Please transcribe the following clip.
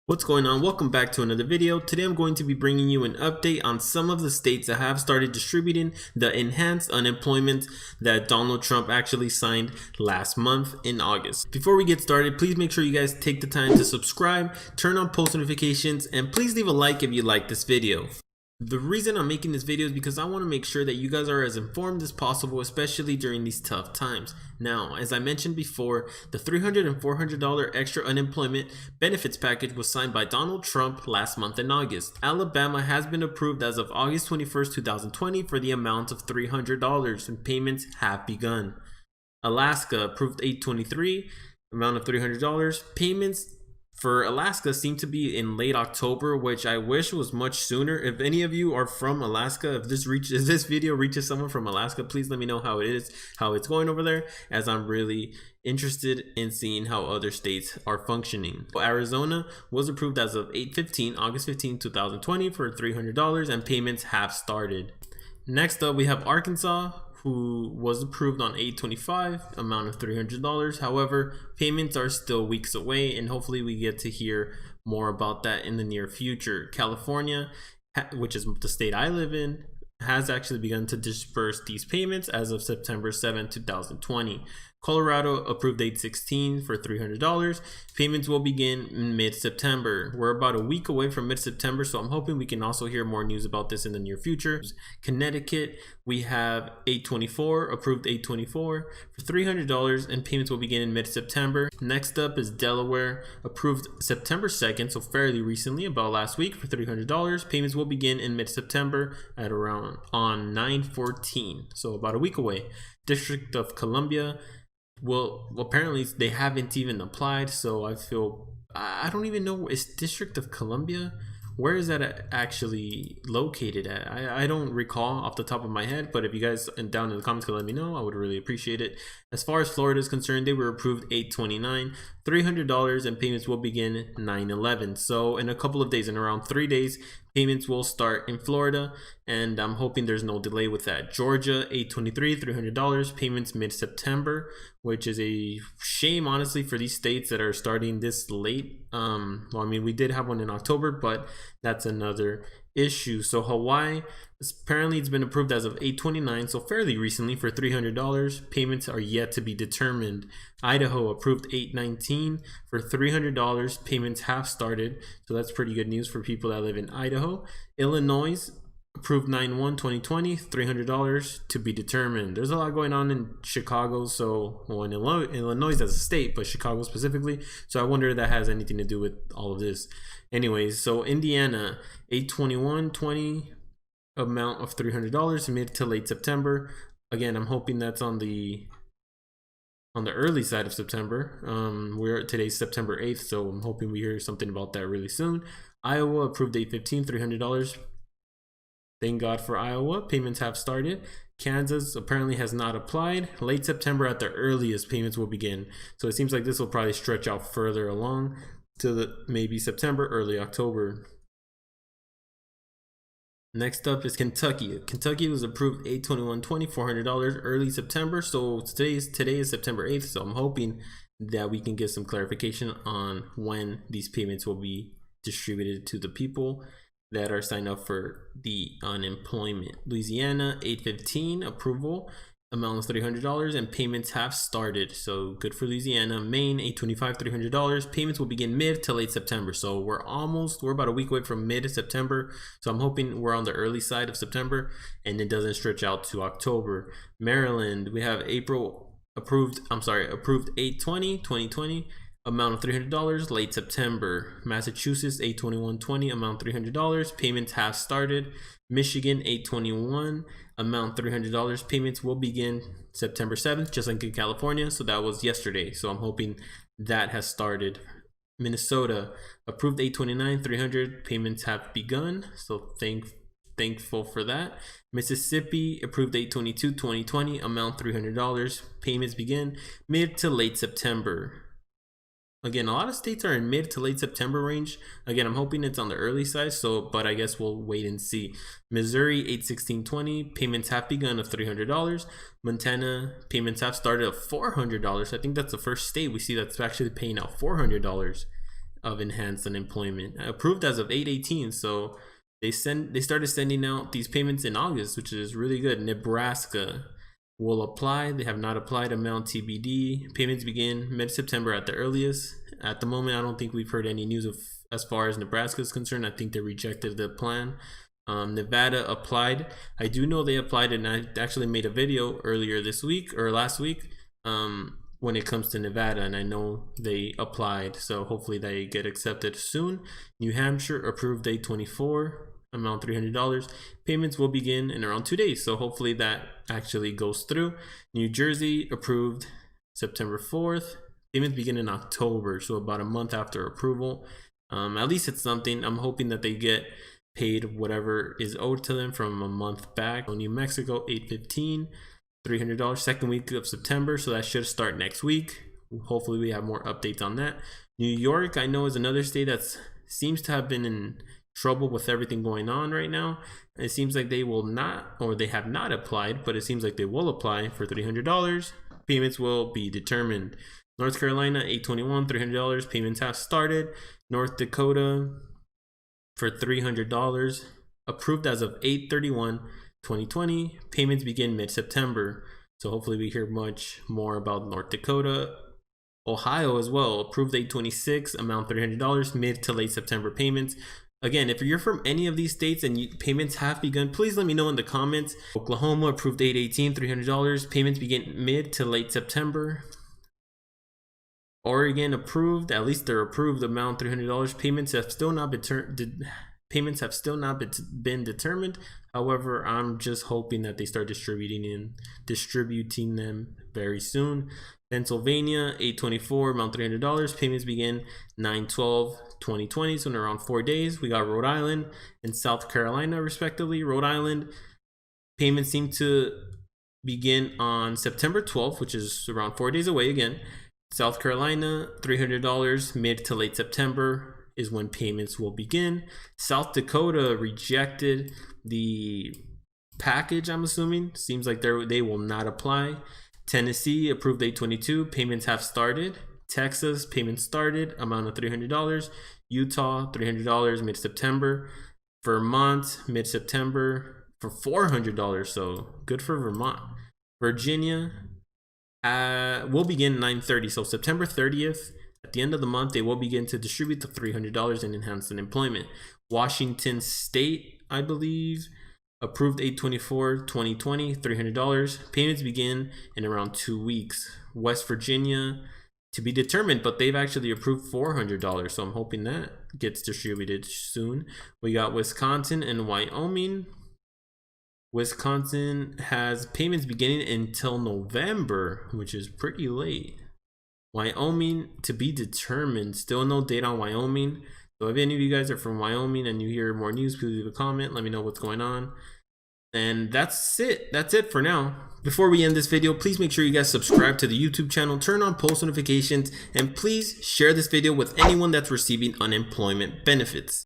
What's going on? Welcome back to another video. Today I'm going to be bringing you an update on some of the states that have started distributing the enhanced unemployment that Donald Trump actually signed last month in August. Before we get started, please make sure you guys take the time to subscribe, turn on post notifications, and please leave a like if you like this video. The reason I'm making this video is because I want to make sure that you guys are as informed as possible, especially during these tough times. Now, as I mentioned before, the $300 and $400 extra unemployment benefits package was signed by Donald Trump last month in August. Alabama has been approved as of August 21st, 2020 for the amount of $300 and payments have begun. Alaska approved 8/23, amount of $300. Payments for Alaska seem to be in late October, which I wish was much sooner. If any of you are from Alaska, if this video reaches someone from Alaska, please let me know how it's going over there, as I'm really interested in seeing how other states are functioning. Arizona was approved as of August 15, 2020 for $300 and payments have started. Next up, we have Arkansas, who was approved on 8/25, amount of $300. However, payments are still weeks away, and hopefully we get to hear more about that in the near future. California, which is the state I live in, has actually begun to disperse these payments as of September 7, 2020. Colorado approved 8/16 for $300. Payments will begin in mid-September. We're about a week away from mid-September, so I'm hoping we can also hear more news about this in the near future. Connecticut, we have 8/24, approved 8/24 for $300, and payments will begin in mid-September. Next up is Delaware, approved September 2nd, so fairly recently, about last week, for $300. Payments will begin in mid-September at around on 9/14, so about a week away. District of Columbia, well, apparently they haven't even applied, so I don't even know. Is District of Columbia, where is that actually located at? I don't recall off the top of my head, but if you guys down in the comments can let me know, I would really appreciate it. As far as Florida is concerned, they were approved 8/29, $300, and payments will begin 9/11. So in a couple of days, in around 3 days, payments will start in Florida, and I'm hoping there's no delay with that. Georgia, 8/23, $300, payments mid-September, which is a shame, honestly, for these states that are starting this late. Well, I mean, we did have one in October, but that's another issue. So Hawaii, apparently it's been approved as of 8/29, so fairly recently, for $300. Payments are yet to be determined. Idaho approved 8/19 for $300. Payments have started, so that's pretty good news for people that live in Idaho. Illinois approved 9/1/2020, $300 to be determined. There's a lot going on in Chicago, so well, in Illinois as a state, but Chicago specifically, so I wonder if that has anything to do with all of this. Anyways, so Indiana, 8/21/20, amount of $300 mid to late September. Again, I'm hoping that's on the early side of September. Today's September 8th, so I'm hoping we hear something about that really soon. Iowa approved 8/15, $300. Thank God for Iowa. Payments have started. Kansas apparently has not applied. Late September at the earliest, payments will begin. So it seems like this will probably stretch out further along to maybe September, early October. Next up is Kentucky. Kentucky was approved 8/21/20, $400 early September. So today is September 8th. So I'm hoping that we can get some clarification on when these payments will be distributed to the people that are signed up for the unemployment. Louisiana, 8/15 approval, amount of $300, and payments have started, so good for Louisiana. Maine, 8/25, $300. Payments will begin mid to late September, so we're about a week away from mid-September, so I'm hoping we're on the early side of September and it doesn't stretch out to October. Maryland, we have approved 8/20/2020, amount of $300, late September. Massachusetts, 8/21/20, amount $300. Payments have started. Michigan, 8/21, amount $300. Payments will begin September 7th, just like in California. So that was yesterday. So I'm hoping that has started. Minnesota approved 8/29, $300. Payments have begun. So thankful for that. Mississippi approved 8/22/2020, amount $300. Payments begin mid to late September. Again, a lot of states are in mid to late September range. Again, I'm hoping it's on the early side, but I guess we'll wait and see. Missouri, 8/16/20, payments have begun of $300. Montana, payments have started of $400. I think that's the first state we see that's actually paying out $400. of enhanced unemployment, approved as of 8/18. So they started sending out these payments in August, which is really good. Nebraska will apply. They have not applied, amount TBD. Payments begin mid-September at the earliest. At the moment, I don't think we've heard any news of as far as Nebraska is concerned. I think they rejected the plan. Nevada applied. I do know they applied, and I actually made a video earlier this week or last week when it comes to Nevada, and I know they applied, so hopefully they get accepted soon. New Hampshire approved day 24, amount $300. Payments will begin in around 2 days, so hopefully that actually goes through. New Jersey approved September 4th. Payments begin in October, so about a month after approval. At least it's something. I'm hoping that they get paid whatever is owed to them from a month back. New Mexico, 8/15, $300, second week of September, so that should start next week. Hopefully we have more updates on that. New York, I know, is another state that seems to have been in trouble with everything going on right now. It seems like they will not, or they have not applied, but it seems like they will apply for $300. Payments will be determined. North Carolina, 8/21, $300. Payments have started. North Dakota for $300, approved as of 8/31/2020. Payments begin mid-September, so hopefully we hear much more about North Dakota. Ohio as well, approved 8/26, amount $300, mid to late September payments. Again, if you're from any of these states and payments have begun, please let me know in the comments. Oklahoma approved 8/18, $300, payments begin mid to late September. Oregon approved, at least they're approved, amount $300. Payments have still not been determined. However, I'm just hoping that they start distributing them very soon. Pennsylvania, 8/24, amount $300. Payments begin 9/12/2020, so in around 4 days. We got Rhode Island and South Carolina, respectively. Rhode Island payments seem to begin on September 12th, which is around 4 days away again. South Carolina, $300, mid to late September is when payments will begin. South Dakota rejected the package, I'm assuming. Seems like they will not apply. Tennessee approved 8/22, payments have started. Texas, payments started, amount of $300. Utah, $300, mid-September. Vermont, mid-September for $400, so good for Vermont. Virginia will begin 9/30, so September 30th. At the end of the month, they will begin to distribute the $300 in enhanced unemployment. Washington State, I believe, approved 8/24/2020, $300. Payments begin in around 2 weeks. West Virginia, to be determined, but they've actually approved $400, so I'm hoping that gets distributed soon. We got Wisconsin and Wyoming. Wisconsin has payments beginning until November, which is pretty late. Wyoming, to be determined. Still no date on Wyoming. So if any of you guys are from Wyoming and you hear more news, please leave a comment. Let me know what's going on. And that's it. That's it for now. Before we end this video, please make sure you guys subscribe to the YouTube channel, turn on post notifications, and please share this video with anyone that's receiving unemployment benefits.